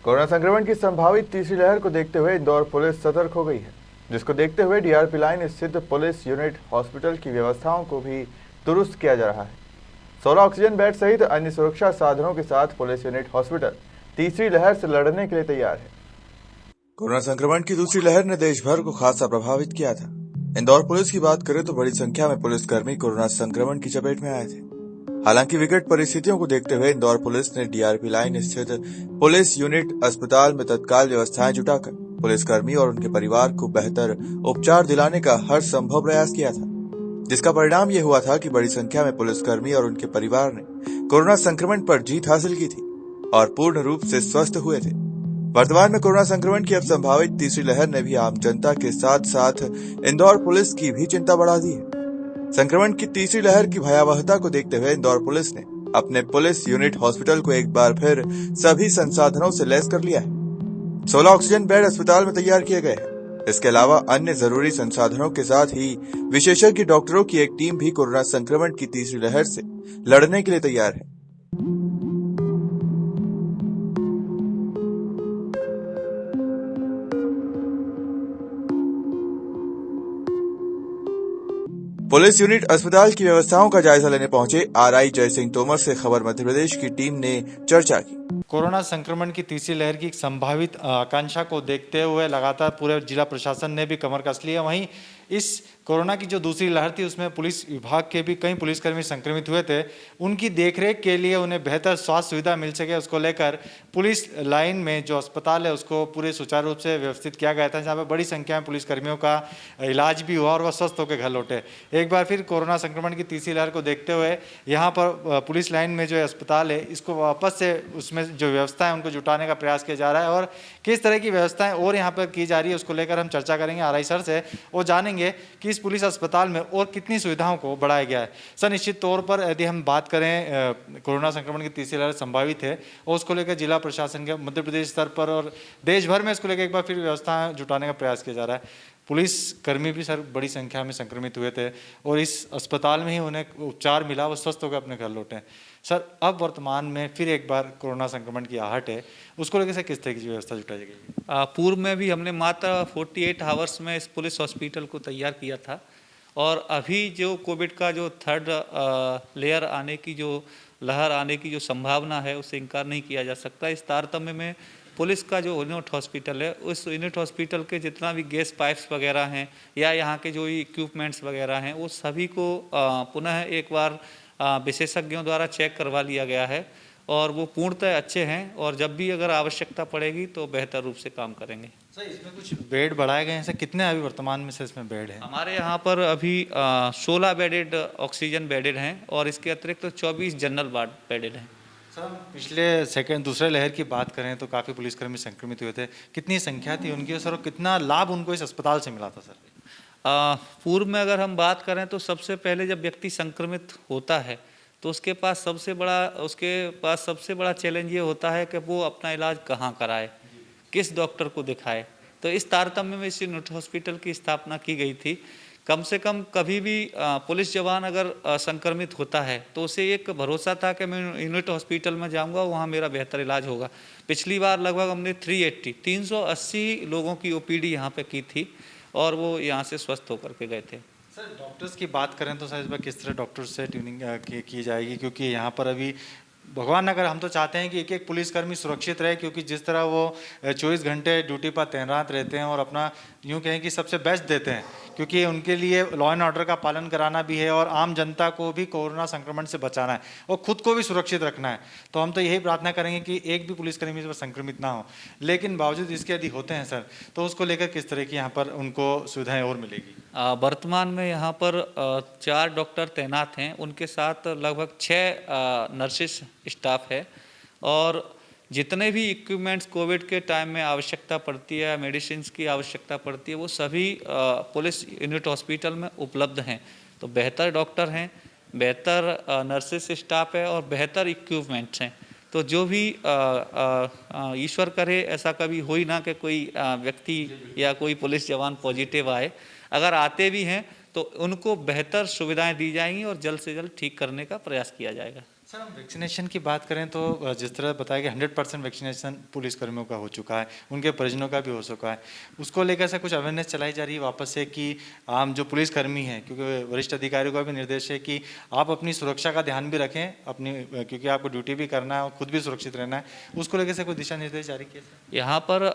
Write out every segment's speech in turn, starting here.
Corona संक्रमण की संभावित तीसरी लहर को देखते हुए इंदौर पुलिस सतर्क हो गई है, जिसको देखते हुए डीआरपी लाइन स्थित पुलिस यूनिट हॉस्पिटल की व्यवस्थाओं को भी दुरुस्त किया जा रहा है। 16 ऑक्सीजन बेड सहित अन्य सुरक्षा साधनों के साथ पुलिस यूनिट हॉस्पिटल तीसरी लहर से लड़ने के लिए तैयार है। कोरोना संक्रमण की दूसरी लहर ने देश भर को खासा प्रभावित किया था। इंदौर पुलिस की बात करें तो बड़ी संख्या में पुलिसकर्मी कोरोना संक्रमण की चपेट में आए थे। हालांकि विकट परिस्थितियों को देखते हुए इंदौर पुलिस ने डीआरपी लाइन स्थित पुलिस यूनिट अस्पताल में तत्काल व्यवस्थाएं जुटाकर पुलिसकर्मी और उनके परिवार को बेहतर उपचार दिलाने का हर संभव प्रयास किया था, जिसका परिणाम ये हुआ था कि बड़ी संख्या में पुलिसकर्मी और उनके परिवार ने कोरोना संक्रमण पर जीत हासिल की थी और पूर्ण रूप से स्वस्थ हुए थे। वर्तमान में कोरोना संक्रमण की अब संभावित तीसरी लहर ने भी आम जनता के साथ साथ इंदौर पुलिस की भी चिंता बढ़ा दी है। संक्रमण की तीसरी लहर की भयावहता को देखते हुए इंदौर पुलिस ने अपने पुलिस यूनिट हॉस्पिटल को एक बार फिर सभी संसाधनों से लैस कर लिया है। 16 ऑक्सीजन बेड अस्पताल में तैयार किए गए हैं। इसके अलावा अन्य जरूरी संसाधनों के साथ ही विशेषज्ञ डॉक्टरों की एक टीम भी कोरोना संक्रमण की तीसरी लहर से लड़ने के लिए तैयार है। पुलिस यूनिट अस्पताल की व्यवस्थाओं का जायजा लेने पहुंचे आरआई जय सिंह तोमर से खबर मध्य प्रदेश की टीम ने चर्चा की। कोरोना संक्रमण की तीसरी लहर की संभावित आकांक्षा को देखते हुए लगातार पूरे जिला प्रशासन ने भी कमर कस ली है। वहीं इस कोरोना की जो दूसरी लहर थी उसमें पुलिस विभाग के भी कई पुलिसकर्मी संक्रमित हुए थे। उनकी देखरेख के लिए उन्हें बेहतर स्वास्थ्य सुविधा मिल सके उसको लेकर पुलिस लाइन में जो अस्पताल है उसको पूरे सुचारू रूप से व्यवस्थित किया गया था, जहाँ पर बड़ी संख्या में पुलिसकर्मियों का इलाज भी हुआ और वह स्वस्थ होकर घर लौटे। एक बार फिर कोरोना संक्रमण की तीसरी लहर को देखते हुए यहाँ पर पुलिस लाइन में जो अस्पताल है इसको वापस से उसमें जो व्यवस्था है उनको जुटाने का प्रयास किया जा रहा है और किस तरह की व्यवस्थाएं और यहाँ पर की जा रही है उसको लेकर हम चर्चा करेंगे आरआई सर से और जानेंगे कि इस पुलिस अस्पताल में और कितनी सुविधाओं को बढ़ाया गया है। सर, निश्चित तौर पर यदि हम बात करें कोरोना संक्रमण की तीसरी लहर संभावित है और उसको लेकर जिला प्रशासन के मध्य प्रदेश स्तर पर और देश भर में इसको लेकर एक बार फिर व्यवस्था जुटाने का प्रयास किया जा रहा है। पुलिस कर्मी भी सर बड़ी संख्या में संक्रमित हुए थे और इस अस्पताल में ही उन्हें उपचार मिला, वो स्वस्थ होकर अपने घर लौटे। सर, अब वर्तमान में फिर एक बार कोरोना संक्रमण की आहट है, उसको लेकर से किस तरह की व्यवस्था जुटाई जाएगी? पूर्व में भी हमने मात्र 48 आवर्स में इस पुलिस हॉस्पिटल को तैयार किया था और अभी जो कोविड का जो थर्ड लेयर आने की जो लहर आने की जो संभावना है उसे इनकार नहीं किया जा सकता। इस तारतम्य में पुलिस का जो यूनिट हॉस्पिटल है उस यूनिट हॉस्पिटल के जितना भी गैस पाइप्स वगैरह हैं या यहाँ के जो इक्विपमेंट्स वगैरह हैं वो सभी को पुनः एक बार विशेषज्ञों द्वारा चेक करवा लिया गया है और वो पूर्णतः अच्छे हैं और जब भी अगर आवश्यकता पड़ेगी तो बेहतर रूप से काम करेंगे। सर, इसमें कुछ बेड बढ़ाए गए हैं सर? कितने अभी वर्तमान में सर इसमें बेड हैं? हमारे यहाँ पर अभी 16 बेडेड ऑक्सीजन बेडेड हैं और इसके अतिरिक्त 24 जनरल वार्ड बेडेड हैं। सर, हम पिछले दूसरे लहर की बात करें तो काफ़ी पुलिसकर्मी संक्रमित हुए थे, कितनी संख्या थी उनकी सर और कितना लाभ उनको इस अस्पताल से मिला था सर? पूर्व में अगर हम बात करें तो सबसे पहले जब व्यक्ति संक्रमित होता है तो उसके पास सबसे बड़ा चैलेंज ये होता है कि वो अपना इलाज कहाँ कराए, किस डॉक्टर को दिखाए। तो इस तारतम्य में इस यूनिट हॉस्पिटल की स्थापना की गई थी। कम से कम कभी भी पुलिस जवान अगर संक्रमित होता है तो उसे एक भरोसा था कि मैं यूनिट हॉस्पिटल में जाऊंगा, वहाँ मेरा बेहतर इलाज होगा। पिछली बार लगभग हमने 380 लोगों की ओपीडी यहाँ पे की थी और वो यहाँ से स्वस्थ होकर के गए थे। सर, डॉक्टर्स की बात करें तो सर इस बार किस तरह डॉक्टर्स से ट्यूनिंग की जाएगी, क्योंकि यहाँ पर अभी भगवान अगर हम तो चाहते हैं कि एक एक पुलिसकर्मी सुरक्षित रहे, क्योंकि जिस तरह वो 24 घंटे ड्यूटी पर तैनात रहते हैं और अपना यूँ कहें कि सबसे बेस्ट देते हैं, क्योंकि उनके लिए लॉ एंड ऑर्डर का पालन कराना भी है और आम जनता को भी कोरोना संक्रमण से बचाना है और खुद को भी सुरक्षित रखना है। तो हम तो यही प्रार्थना करेंगे कि एक भी पुलिसकर्मी इस संक्रमित ना हो, लेकिन बावजूद इसके यदि होते हैं सर तो उसको लेकर किस तरह की यहाँ पर उनको सुविधाएँ और मिलेगी? वर्तमान में यहाँ पर 4 डॉक्टर तैनात हैं, उनके साथ लगभग 6 नर्सिस स्टाफ है और जितने भी इक्विपमेंट्स कोविड के टाइम में आवश्यकता पड़ती है, मेडिसिन की आवश्यकता पड़ती है, वो सभी पुलिस यूनिट हॉस्पिटल में उपलब्ध हैं। तो बेहतर डॉक्टर हैं, बेहतर नर्सिस स्टाफ है और बेहतर इक्विपमेंट्स हैं। तो जो भी ईश्वर करे ऐसा कभी हो ही ना कि कोई व्यक्ति या कोई पुलिस जवान पॉजिटिव आए। अगर आते भी हैं तो उनको बेहतर सुविधाएं दी जाएंगी और जल्द से जल्द ठीक करने का प्रयास किया जाएगा। सर, हम वैक्सीनेशन की बात करें तो जिस तरह बताया कि 100% वैक्सीनेशन पुलिसकर्मियों का हो चुका है, उनके परिजनों का भी हो चुका है। उसको लेकर से कुछ अवेयरनेस चलाई जा रही है वापस से कि आम जो पुलिसकर्मी हैं, क्योंकि वरिष्ठ अधिकारियों का भी निर्देश है कि आप अपनी सुरक्षा का ध्यान भी रखें, अपनी क्योंकि आपको ड्यूटी भी करना है और खुद भी सुरक्षित रहना है, उसको लेकर से कोई दिशा निर्देश जारी किए सर? यहाँ पर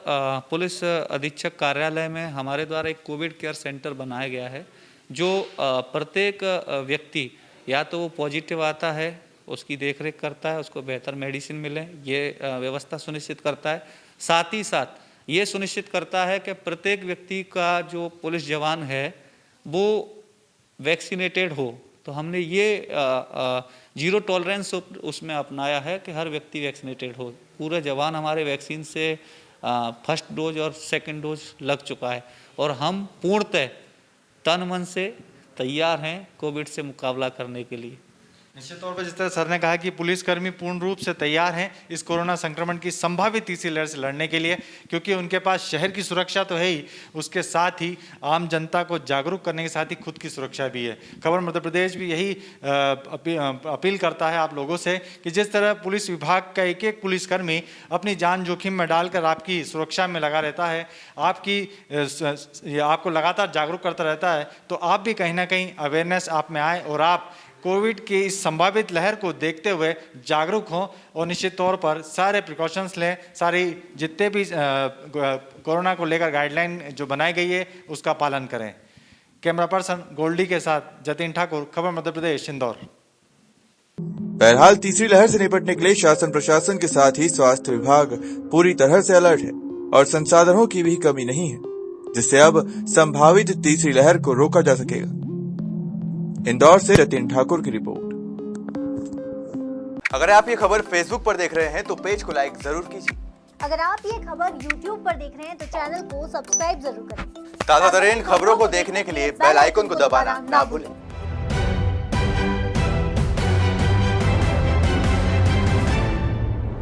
पुलिस अधीक्षक कार्यालय में हमारे द्वारा एक कोविड केयर सेंटर बनाया गया है, जो प्रत्येक व्यक्ति या तो वो पॉजिटिव आता है, उसकी देखरेख करता है, उसको बेहतर मेडिसिन मिले, ये व्यवस्था सुनिश्चित करता है। साथ ही साथ ये सुनिश्चित करता है कि प्रत्येक व्यक्ति का जो पुलिस जवान है वो वैक्सीनेटेड हो। तो हमने ये जीरो टॉलरेंस उसमें अपनाया है कि हर व्यक्ति वैक्सीनेटेड हो। पूरे जवान हमारे वैक्सीन से फर्स्ट डोज और सेकंड डोज लग चुका है और हम पूर्णतः तन मन से तैयार हैं कोविड से मुकाबला करने के लिए। निश्चित तौर पर जिस तरह सर ने कहा कि पुलिसकर्मी पूर्ण रूप से तैयार हैं इस कोरोना संक्रमण की संभावित तीसरी लहर से लड़ने के लिए, क्योंकि उनके पास शहर की सुरक्षा तो है ही, उसके साथ ही आम जनता को जागरूक करने के साथ ही खुद की सुरक्षा भी है। खबर मध्य प्रदेश भी यही अपील करता है आप लोगों से कि जिस तरह पुलिस विभाग का एक एक पुलिसकर्मी अपनी जान जोखिम में डालकर आपकी सुरक्षा में लगा रहता है, आपको लगातार जागरूक करता रहता है, तो आप भी कहीं ना कहीं अवेयरनेस आप में आए और आप कोविड की इस संभावित लहर को देखते हुए जागरूक हों और निश्चित तौर पर सारे प्रिकॉशंस लें, सारी जितने भी कोरोना को लेकर गाइडलाइन जो बनाई गई है उसका पालन करें। कैमरा पर्सन गोल्डी के साथ जतिन ठाकुर, खबर मध्य प्रदेश, इंदौर। बहरहाल तीसरी लहर से निपटने के लिए शासन प्रशासन के साथ ही स्वास्थ्य विभाग पूरी तरह से अलर्ट है और संसाधनों की भी कमी नहीं है, जिससे अब संभावित तीसरी लहर को रोका जा सकेगा। इंदौर से जतिन ठाकुर की रिपोर्ट। अगर आप ये खबर फेसबुक पर देख रहे हैं तो पेज को लाइक जरूर कीजिए। अगर आप ये खबर यूट्यूब पर देख रहे हैं तो चैनल को सब्सक्राइब जरूर करें। ताज़ा तरीन खबरों को देखने के लिए बेल आइकन को दबाना ना भूलें।